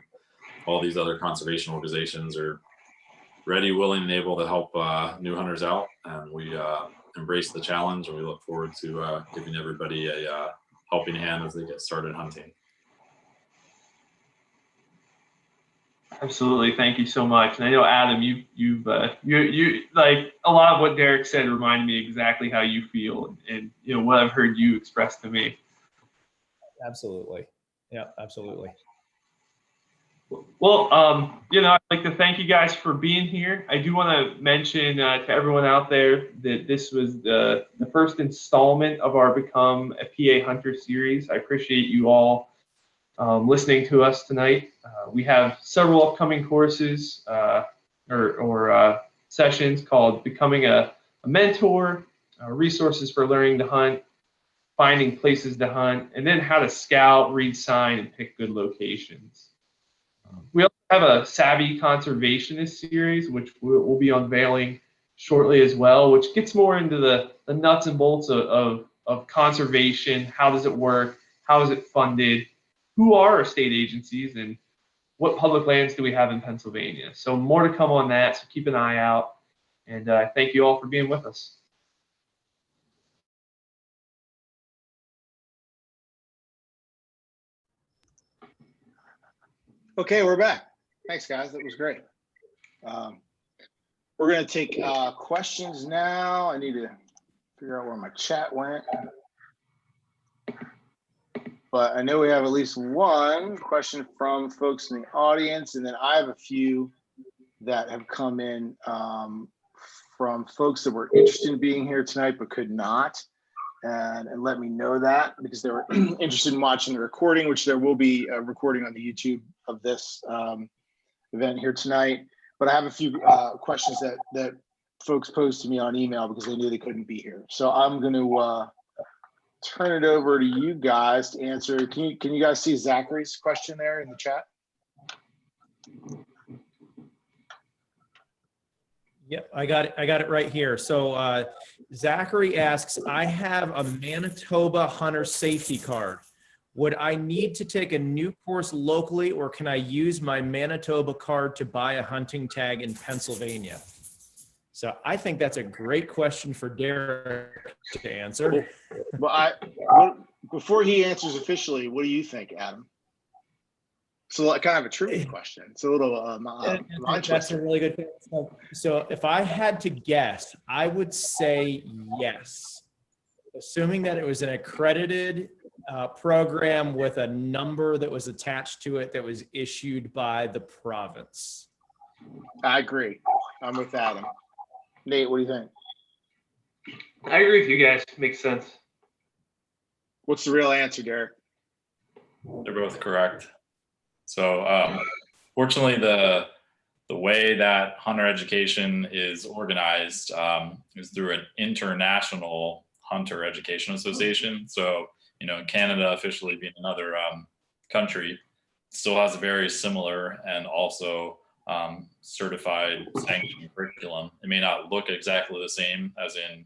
D: all these other conservation organizations are ready, willing, and able to help new hunters out. And we embrace the challenge, and we look forward to giving everybody a helping hand as they get started hunting.
B: Absolutely, thank you so much. And I know, Adam, you like a lot of what Derek said reminded me exactly how you feel, and you know what I've heard you express to me.
C: Absolutely. Yeah, absolutely.
B: Well, you know, I'd like to thank you guys for being here. I do want to mention to everyone out there that this was the first installment of our Become a PA Hunter series. I appreciate you all listening to us tonight. We have several upcoming courses or sessions called Becoming a Mentor, resources for learning to hunt, finding places to hunt, and then how to scout, read sign, and pick good locations. We also have a Savvy Conservationist series, which we'll be unveiling shortly as well, which gets more into the nuts and bolts of conservation. How does it work? How is it funded? Who are our state agencies, and what public lands do we have in Pennsylvania? So more to come on that, so keep an eye out. And thank you all for being with us.
A: Okay, we're back. Thanks, guys. That was great. We're going to take questions now. I need to figure out where my chat went. But I know we have at least one question from folks in the audience, and then I have a few that have come in from folks that were interested in being here tonight but could not, and let me know that because they were interested in watching the recording, which there will be a recording on the YouTube of this event here tonight. But I have a few questions that folks posed to me on email because they knew they couldn't be here. So I'm going to turn it over to you guys to answer. Can you guys see Zachary's question there in the chat?
C: Yep, I got it right here. So Zachary asks, I have a Manitoba hunter safety card. Would I need to take a new course locally, or can I use my Manitoba card to buy a hunting tag in Pennsylvania? So I think that's a great question for Derek to answer.
A: Well, before he answers officially, what do you think, Adam? So kind of a trivia question. It's a little
C: that's a really good question. So if I had to guess, I would say yes, assuming that it was an accredited program with a number that was attached to it that was issued by the province.
A: I agree. I'm with Adam. Nate, what do you think?
B: I agree with you guys. Makes sense.
A: What's the real answer, Derek?
D: They're both correct. So fortunately, the way that hunter education is organized is through an international hunter education association. So, you know, Canada officially being another country, still has a very similar and also certified sanctioned curriculum. It may not look exactly the same as in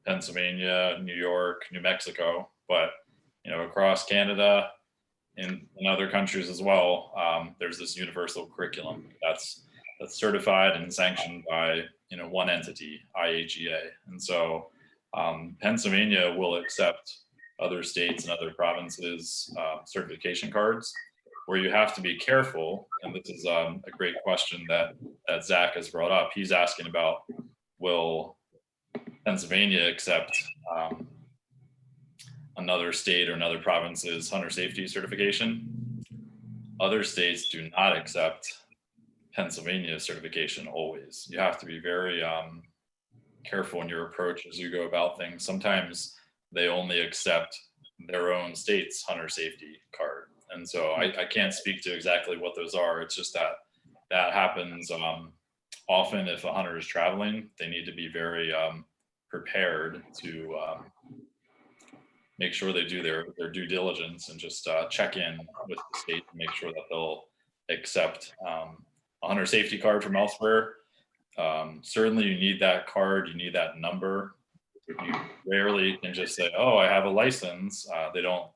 D: Pennsylvania, New York, New Mexico, but you know, across Canada, in other countries as well, there's this universal curriculum that's that's certified and sanctioned by, one entity, IHEA. And so Pennsylvania will accept other states and other provinces certification cards. Where you have to be careful, and this is a great question that Zach has brought up. He's asking about, will Pennsylvania accept another state or another province's hunter safety certification? Other states do not accept Pennsylvania certification always. You have to be very careful in your approach as you go about things. Sometimes they only accept their own state's hunter safety card. And so I can't speak to exactly what those are. It's just that happens often. If a hunter is traveling, they need to be very prepared to make sure they do their due diligence and just check in with the state and make sure that they'll accept a hunter safety card from elsewhere. Certainly you need that card, you need that number. You rarely can just say, oh, I have a license. They don't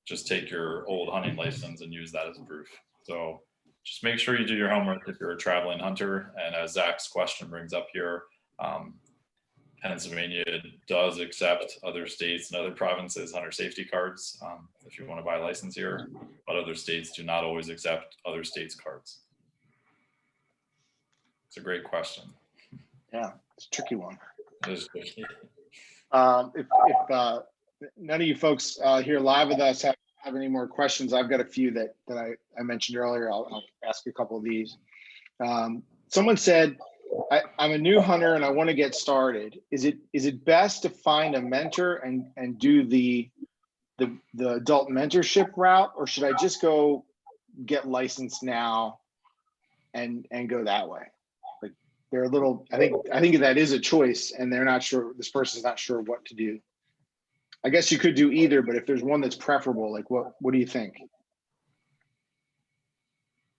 D: just take your old hunting license and use that as proof. So just make sure you do your homework if you're a traveling hunter. And as Zach's question brings up here, Pennsylvania does accept other states and other provinces hunter safety cards if you want to buy a license here, but other states do not always accept other states' cards. It's a great question.
A: Yeah, it's a tricky one.
D: It is tricky.
A: If none of you folks here live with us have any more questions, I've got a few that I mentioned earlier. I'll ask a couple of these. Someone said, I'm a new hunter and I want to get started. Is it best to find a mentor and do the adult mentorship route, or should I just go get licensed now and go that way? Like they're a little, I think that is a choice and they're not sure, this person's not sure what to do. I guess you could do either, but if there's one that's preferable, like what do you think?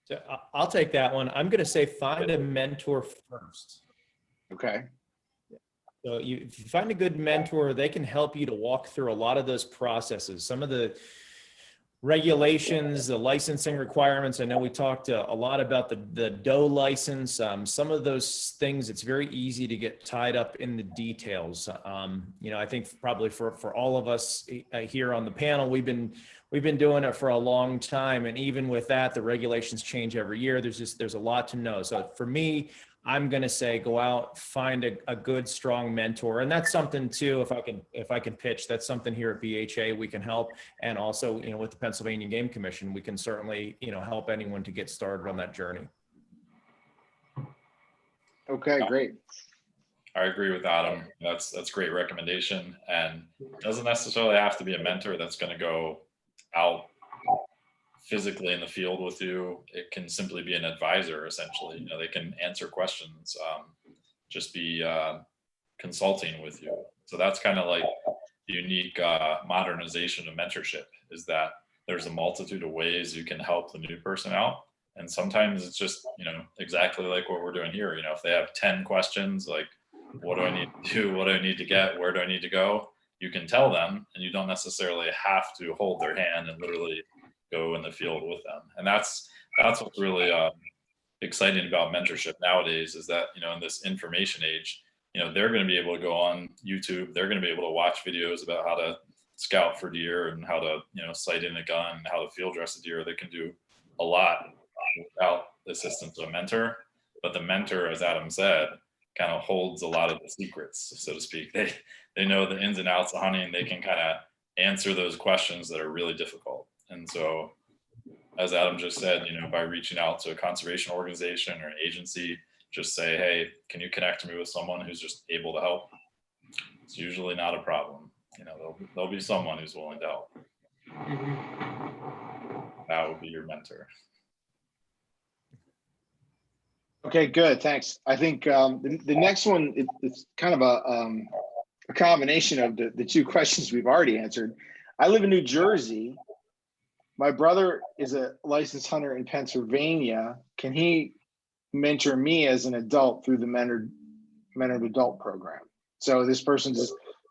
C: So I'll take that one. I'm going to say find a mentor first.
A: Okay.
C: So if you find a good mentor, they can help you to walk through a lot of those processes. Some of the regulations, the licensing requirements. I know we talked a lot about the DOE license. Some of those things, it's very easy to get tied up in the details. I think probably for all of us here on the panel, we've been doing it for a long time. And even with that, the regulations change every year. There's a lot to know. So for me, I'm going to say, go out, find a good, strong mentor. And that's something too, if I can pitch, that's something here at BHA we can help. And also, with the Pennsylvania Game Commission, we can certainly, help anyone to get started on that journey.
A: Okay, great.
D: I agree with Adam. That's a great recommendation. And it doesn't necessarily have to be a mentor that's going to go out physically in the field with you. It can simply be an advisor, essentially. They can answer questions, just be consulting with you. So that's kind of like the unique modernization of mentorship, is that there's a multitude of ways you can help the new person out. And sometimes it's just, exactly like what we're doing here. If they have 10 questions, like, what do I need to do? What do I need to get? Where do I need to go? You can tell them, and you don't necessarily have to hold their hand and literally go in the field with them. And that's what's really exciting about mentorship nowadays, is that, in this information age, they're going to be able to go on YouTube. They're going to be able to watch videos about how to scout for deer and how to, sight in a gun, and how to field dress a deer. They can do a lot without the assistance of a mentor. But the mentor, as Adam said, kind of holds a lot of the secrets, so to speak. They know the ins and outs of hunting. They can kind of answer those questions that are really difficult. And so, as Adam just said, by reaching out to a conservation organization or an agency, just say, hey, can you connect me with someone who's just able to help? It's usually not a problem. There'll be someone who's willing to help. That would be your mentor.
A: Okay, good. Thanks. I think the next one, it's kind of a combination of the two questions we've already answered. I live in New Jersey. My brother is a licensed hunter in Pennsylvania. Can he mentor me as an adult through the mentored adult program? So this person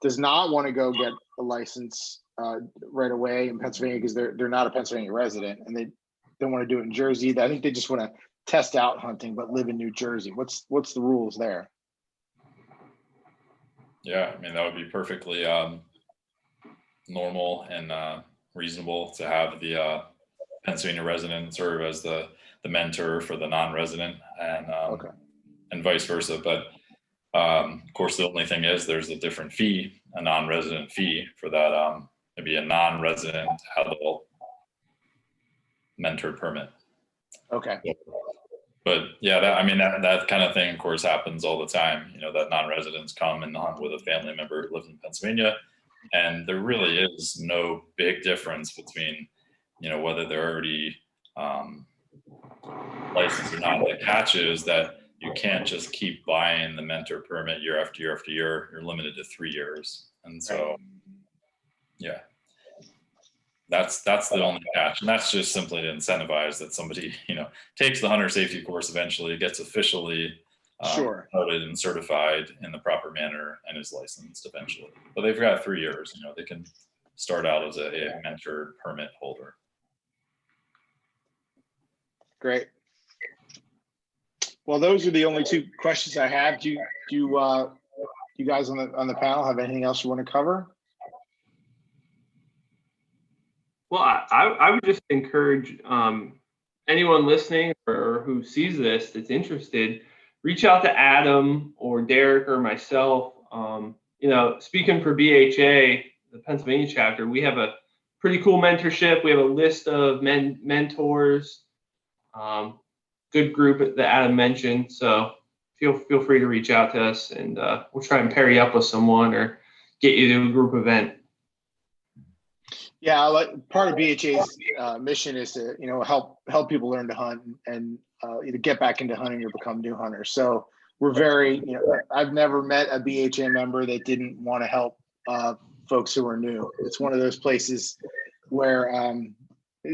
A: does not want to go get a license right away in Pennsylvania because they're not a Pennsylvania resident, and they don't want to do it in Jersey. I think they just want to test out hunting but live in New Jersey? What's the rules there?
D: Yeah, I mean, that would be perfectly normal and reasonable to have the Pennsylvania resident serve as the mentor for the non-resident,
A: Okay.
D: and vice versa. But of course, the only thing is there's a different fee, a non-resident fee for that. Maybe a non-resident adult mentor permit.
A: Okay.
D: But yeah, that kind of thing, of course, happens all the time. You know, that non-residents come and hunt with a family member who lives in Pennsylvania, and there really is no big difference between, you know, whether they're already licensed or not. The catch is that you can't just keep buying the mentor permit year after year after year. You're limited to 3 years, and so yeah, that's the only catch, and that's just simply to incentivize that somebody, you know, takes the hunter safety course eventually, gets officially
A: Sure.
D: promoted and certified in the proper manner, and is licensed eventually. But they've got 3 years. You know, they can start out as a mentor permit holder.
A: Great. Well, those are the only 2 questions I have. Do you guys on the panel have anything else you want to cover?
B: Well, I would just encourage anyone listening or who sees this that's interested, reach out to Adam or Derek or myself. You know, speaking for BHA, the Pennsylvania chapter, we have a pretty cool mentorship. We have a list of mentors, good group that Adam mentioned. So feel free to reach out to us, and we'll try and pair you up with someone or get you to a group event.
A: Yeah, part of BHA's mission is to, you know, help people learn to hunt and either get back into hunting or become new hunters. So we're very, you know, I've never met a BHA member that didn't want to help folks who are new. It's one of those places where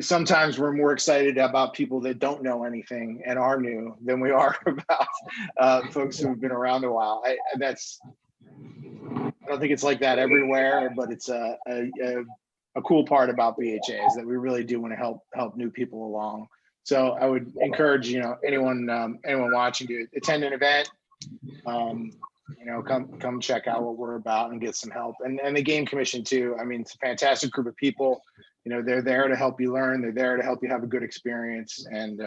A: sometimes we're more excited about people that don't know anything and are new than we are about folks who have been around a while. I don't think it's like that everywhere, but it's a cool part about BHA is that we really do want to help new people along. So I would encourage, you know, anyone watching to attend an event, you know, come check out what we're about and get some help. And the game commission too. I mean, it's a fantastic group of people. You know, they're there to help you learn. They're there to help you have a good experience. And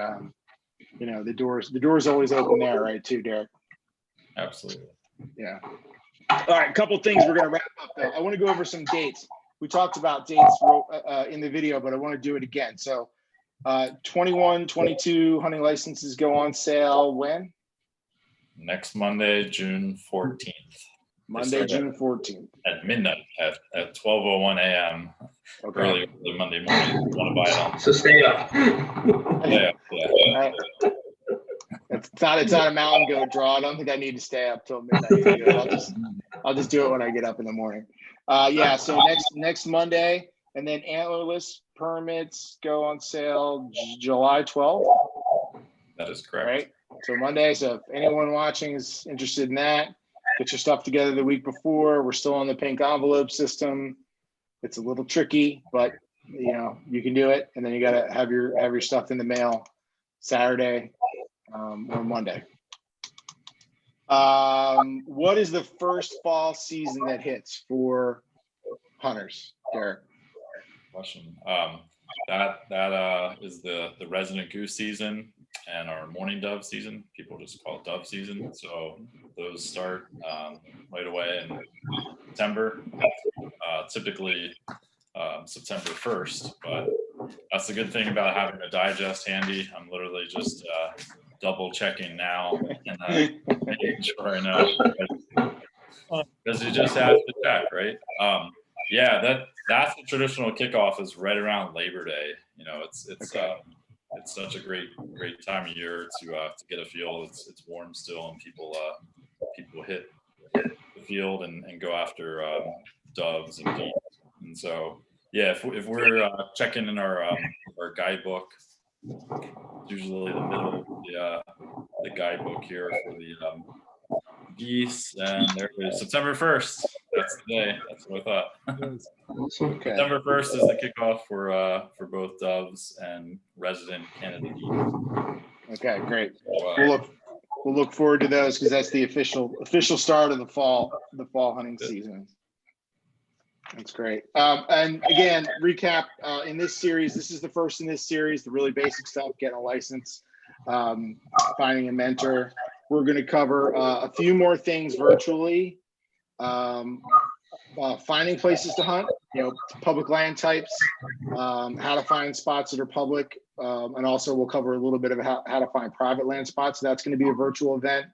A: you know, the door's always open there, right? Too, Derek.
D: Absolutely.
A: Yeah. All right, a couple things we're going to wrap up though. I want to go over some dates. We talked about dates in the video, but I want to do it again. So 21, 22 hunting licenses go on sale when?
D: Next Monday, June 14th.
A: Monday, June 14th.
D: At midnight, at 12:01 a.m.
A: Okay.
D: early Monday morning. You want to buy it on.
B: So stay up.
D: Yeah.
A: Right. It's not a mountain goat draw. I don't think I need to stay up till midnight to do it. I'll just do it when I get up in the morning. Yeah, so next Monday, and then antlerless permits go on sale July 12th.
D: That is correct.
A: Right. So Monday. So if anyone watching is interested in that, get your stuff together the week before. We're still on the pink envelope system. It's a little tricky, but you know, you can do it. And then you got to have your stuff in the mail Saturday or Monday. What is the first fall season that hits for hunters, Derek?
D: Question. That is the resident goose season and our mourning dove season. People just call it dove season. So those start right away in September, typically September 1st. But that's the good thing about having a digest handy. I'm literally just double checking now and making sure I know, because you just have to check, right? Yeah, that's the traditional kickoff is right around Labor Day. You know, it's such a great time of year to get a field. It's warm still, and people hit the field and go after doves and geese. And so yeah, if we're checking in our guidebook, usually the middle of the guidebook here for the geese, and there it is, September 1st.
E: That's the day. That's what I thought.
A: Okay.
E: September 1st is the kickoff for both doves and resident Canada geese.
A: Okay, great.
E: So,
A: We'll look forward to those because that's the official start of the fall hunting season. That's great. And again, recap in this series. This is the first in this series. The really basic stuff: getting a license, finding a mentor. We're going to cover a few more things virtually. Finding places to hunt, public land types, how to find spots that are public, and also we'll cover a little bit of how to find private land spots. So that's going to be a virtual event.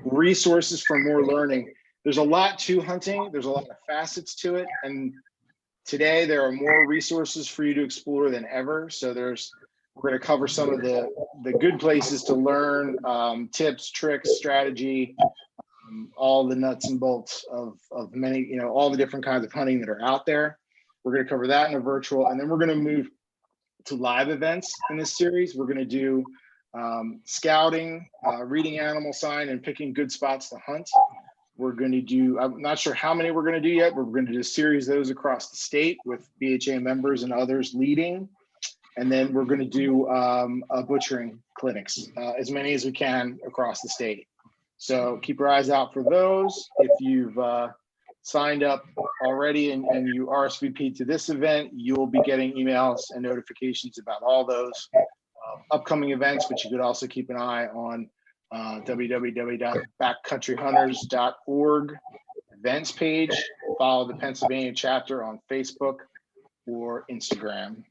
A: Resources for more learning. There's a lot to hunting. There's a lot of facets to it, and today there are more resources for you to explore than ever. So we're going to cover some of the good places to learn, tips, tricks, strategy. All the nuts and bolts of many, all the different kinds of hunting that are out there. We're going to cover that in a virtual, and then we're going to move to live events in this series. We're going to do scouting, reading animal sign, and picking good spots to hunt. We're going to do, I'm not sure how many we're going to do yet, but we're going to do a series of those across the state with BHA members and others leading. And then we're going to do butchering clinics, as many as we can across the state. So keep your eyes out for those. If you've signed up already and you RSVP to this event, you'll be getting emails and notifications about all those upcoming events, but you could also keep an eye on www.backcountryhunters.org events page. Follow the Pennsylvania chapter on Facebook or Instagram.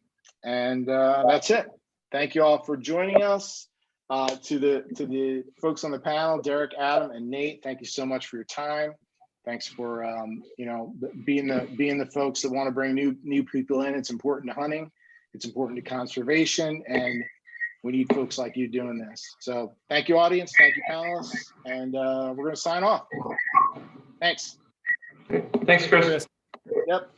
A: And that's it. Thank you all for joining us. To the folks on the panel, Derek, Adam, and Nate, thank you so much for your time. Thanks for being the folks that want to bring new people in. It's important to hunting, it's important to conservation, and we need folks like you doing this. So thank you, audience. Thank you, panelists, and we're going to sign off. Thanks.
B: Thanks, Chris.
C: Chris.
A: Yep.